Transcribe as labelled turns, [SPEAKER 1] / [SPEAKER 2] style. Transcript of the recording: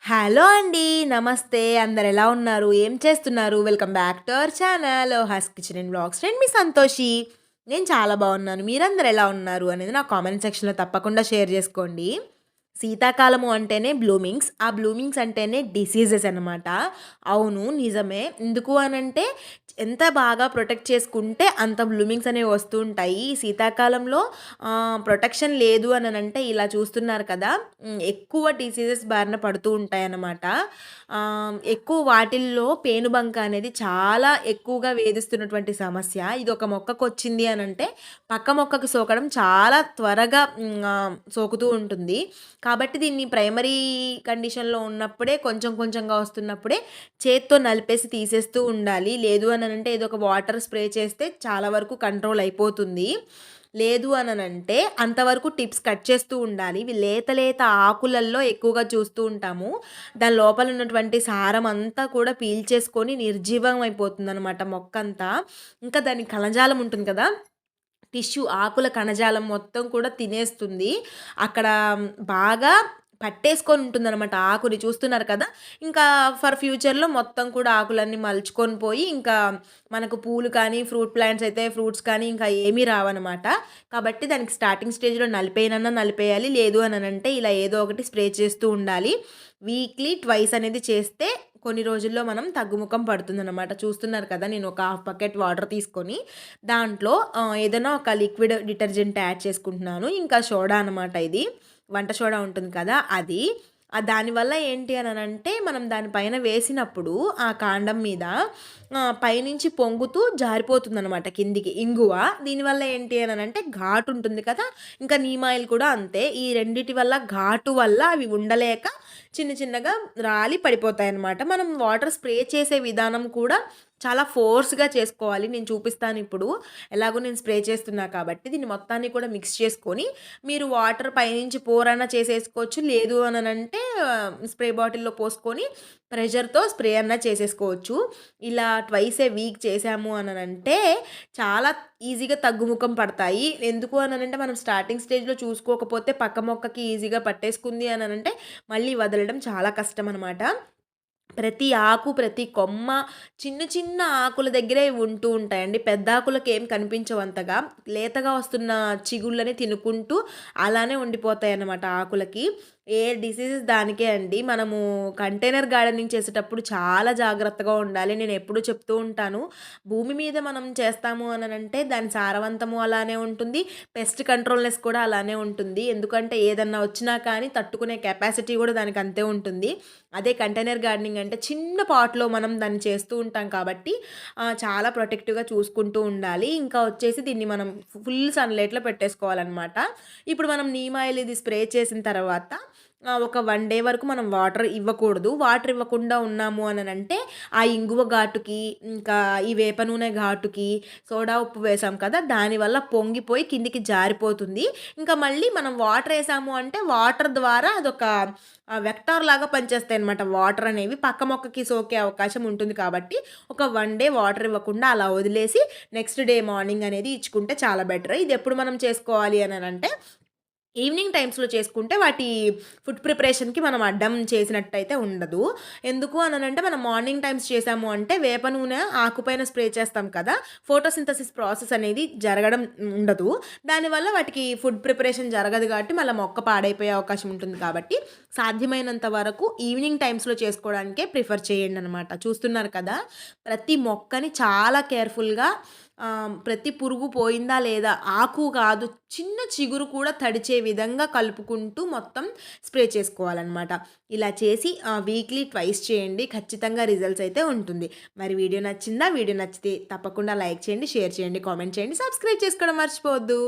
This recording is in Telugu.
[SPEAKER 1] హలో అండి. నమస్తే. అందరెలా ఉన్నారు? ఏం చేస్తున్నారు? Welcome back to our channel ఓహాస్ కిచెన్ అండ్ వ్లాగ్స్. నేను మీ సంతోషి. నేను చాలా బాగున్నాను. మీరందరూ ఎలా ఉన్నారు అనేది నా కామెంట్ సెక్షన్‌లో తప్పకుండా షేర్ చేసుకోండి. శీతాకాలము అంటేనే బ్లూమింగ్స్. ఆ బ్లూమింగ్స్ అంటేనే డిసీజెస్ అనమాట. అవును, నిజమే. ఎందుకు అనంటే ఎంత బాగా ప్రొటెక్ట్ చేసుకుంటే అంత బ్లూమింగ్స్ అనేవి వస్తూ ఉంటాయి. ఈ శీతాకాలంలో ప్రొటెక్షన్ లేదు అననంటే ఇలా చూస్తున్నారు కదా! ఎక్కువ డిసీజెస్ బారిన పడుతూ ఉంటాయన్నమాట. ఎక్కువ వాటిల్లో పేనుబంక అనేది చాలా ఎక్కువగా వేధిస్తున్నటువంటి సమస్య. ఇదొక మొక్కకొచ్చింది అనంటే పక్క మొక్కకు సోకడం చాలా త్వరగా సోకుతూ ఉంటుంది. కాబట్టి దీన్ని ప్రైమరీ కండిషన్‌లో ఉన్నప్పుడే కొంచెం కొంచెంగా వస్తున్నప్పుడే చేత్తో నలిపేసి తీసేస్తూ ఉండాలి. లేదు అనంటే ఏదో ఒక వాటర్ స్ప్రే చేస్తే చాలా వరకు కంట్రోల్ అయిపోతుంది. లేదు అననంటే అంతవరకు టిప్స్ కట్ చేస్తూ ఉండాలి. ఇవి లేత లేత ఆకులల్లో ఎక్కువగా చూస్తూ ఉంటాము. దాని లోపల ఉన్నటువంటి సారం అంతా కూడా పీల్చేసుకొని నిర్జీవం అయిపోతుందనమాట మొక్కంతా. ఇంకా దాని కణజాలం ఉంటుంది కదా! ఆకుల కణజాలం మొత్తం కూడా తినేస్తుంది. అక్కడ బాగా పట్టేసుకొని ఉంటుందనమాట ఆకుని చూస్తున్నారు కదా! ఇంకా ఫ్యూచర్‌లో మొత్తం కూడా ఆకులన్నీ మలుచుకొని పోయి ఇంకా మనకు పూలు కానీ, ఫ్రూట్ ప్లాంట్స్ అయితే ఫ్రూట్స్ కానీ ఇంకా ఏమీ రావనమాట. కాబట్టి దానికి స్టార్టింగ్ స్టేజ్‌లో నలిపేయనన్నా నలిపేయాలి. లేదు అననంటే ఇలా ఏదో ఒకటి స్ప్రే చేస్తూ ఉండాలి. వీక్లీ ట్వైస్ అనేది చేస్తే కొన్ని రోజుల్లో మనం తగ్గుముఖం పడుతుందనమాట. చూస్తున్నారు కదా! నేను ఒక హాఫ్ బకెట్ వాటర్ తీసుకొని దాంట్లో ఏదైనా ఒక లిక్విడ్ డిటర్జెంట్ యాడ్ చేసుకుంటున్నాను. ఇంకా సోడా అనమాట ఇది. వంట సోడా ఉంటుంది కదా! అది. దానివల్ల ఏంటి అననంటే మనం దాని పైన వేసినప్పుడు ఆ కాండం మీద పైనుంచి పొంగుతూ జారిపోతుందనమాట కిందికి ఇంగువ. దీనివల్ల ఏంటి అననంటే ఘాటు ఉంటుంది కదా! ఇంకా నీమ్ ఆయిల్ కూడా అంతే. ఈ రెండిటి వల్ల ఘాటు వల్ల అవి ఉండలేక చిన్న చిన్నగా రాలి పడిపోతాయన్నమాట. మనం వాటర్ స్ప్రే చేసే విధానం కూడా చాలా ఫోర్స్‌గా చేసుకోవాలి. నేను చూపిస్తానిప్పుడు. ఎలాగో నేను స్ప్రే చేస్తున్నా కాబట్టి దీన్ని మొత్తాన్ని కూడా మిక్స్ చేసుకొని మీరు వాటర్ పైనుంచి పోర్ అన్నా చేసేసుకోవచ్చు. లేదు అననంటే స్ప్రే బాటిల్‌లో పోసుకొని ప్రెషర్‌తో స్ప్రే అన్నా చేసేసుకోవచ్చు. ఇలా ట్వైస్ ఏ వీక్ చేశాము అననంటే చాలా ఈజీగా తగ్గుముఖం పడతాయి. ఎందుకు అననంటే మనం స్టార్టింగ్ స్టేజ్‌లో చూసుకోకపోతే పక్క మొక్కకి ఈజీగా పట్టేసుకుంది అననంటే మళ్ళీ వదలడం చాలా కష్టమనమాట. ప్రతి ఆకు, ప్రతి కొమ్మ చిన్న చిన్న ఆకుల దగ్గరే ఉంటూ ఉంటాయండి. పెద్ద ఆకులకేం కనిపించవంతగా. లేతగా వస్తున్న చిగుళ్ళని తినుకుంటూ అలానే ఉండిపోతాయన్నమాట ఆకులకి. ఏ డిసీజెస్ దానికే అండి. మనము కంటైనర్ గార్డెనింగ్ చేసేటప్పుడు చాలా జాగ్రత్తగా ఉండాలి. నేనెప్పుడూ చెప్తూ ఉంటాను. భూమి మీద మనం చేస్తాము అననంటే దాని సారవంతము అలానే ఉంటుంది. పెస్ట్ కంట్రోల్‌నెస్ కూడా అలానే ఉంటుంది. ఎందుకంటే ఏదన్నా వచ్చినా కానీ తట్టుకునే కెపాసిటీ కూడా దానికి అంతే ఉంటుంది. అదే కంటైనర్ గార్డెనింగ్ అంటే చిన్న పాట్‌లో మనం దాన్ని చేస్తూ ఉంటాం కాబట్టి చాలా ప్రొటెక్టివ్‌గా చూసుకుంటూ ఉండాలి. ఇంకా వచ్చేసి దీన్ని మనం ఫుల్ సన్‌లైట్‌లో పెట్టేసుకోవాలనమాట. ఇప్పుడు మనం నీమ్ ఆయిల్ ఇది స్ప్రే చేసిన తర్వాత ఒక 1 డే వరకు మనం వాటర్ ఇవ్వకూడదు. వాటర్ ఇవ్వకుండా ఉన్నాము అననంటే ఆ ఇంగువ ఘాటుకి, ఇంకా ఈ వేప నూనె ఘాటుకి, సోడా ఉప్పు వేసాం కదా! దానివల్ల పొంగిపోయి కిందికి జారిపోతుంది. ఇంకా మళ్ళీ మనం వాటర్ ఏసాము అంటే వాటర్ ద్వారా అదొక వెక్టార్ లాగా పనిచేస్తాయన్నమాట వాటర్ అనేవి. పక్క మొక్కకి సోకే అవకాశం ఉంటుంది కాబట్టి ఒక 1 డే వాటర్ ఇవ్వకుండా అలా వదిలేసి నెక్స్ట్ డే మార్నింగ్ అనేది ఇచ్చుకుంటే చాలా బెటర్. ఇదెప్పుడు మనం చేసుకోవాలి అననంటే ఈవినింగ్ టైమ్స్‌లో చేసుకుంటే వాటి ఫుడ్ ప్రిపరేషన్‌కి మనం అడ్డం చేసినట్టయితే ఉండదు. ఎందుకు అననంటే మనం మార్నింగ్ టైమ్స్ చేశాము అంటే వేప నూనె ఆకుపైన స్ప్రే చేస్తాం కదా! ఫోటోసింథసిస్ ప్రాసెస్ అనేది జరగడం ఉండదు. దానివల్ల వాటికి ఫుడ్ ప్రిపరేషన్ జరగదు కాబట్టి మళ్ళా మొక్క పాడైపోయే అవకాశం ఉంటుంది కాబట్టి సాధ్యమైనంత వరకు ఈవినింగ్ టైమ్స్‌లో చేసుకోవడానికే ప్రిఫర్ చేయండనమాట. చూస్తున్నారు కదా! ప్రతి మొక్కని చాలా కేర్‌ఫుల్‌గా ప్రతి పురుగు పోయిందా లేదా ఆకు కాదు చిన్న చిగురు కూడా తడిచే విధంగా కలుపుకుంటూ మొత్తం స్ప్రే చేసుకోవాలనమాట. ఇలా చేసి వీక్లీ ట్వైస్ చేయండి. ఖచ్చితంగా రిజల్ట్స్ అయితే ఉంటుంది. మరి వీడియో నచ్చిందా? వీడియో నచ్చితే తప్పకుండా లైక్ చేయండి, షేర్ చేయండి, కామెంట్ చేయండి, సబ్స్క్రైబ్ చేసుకోవడం మర్చిపోవద్దు.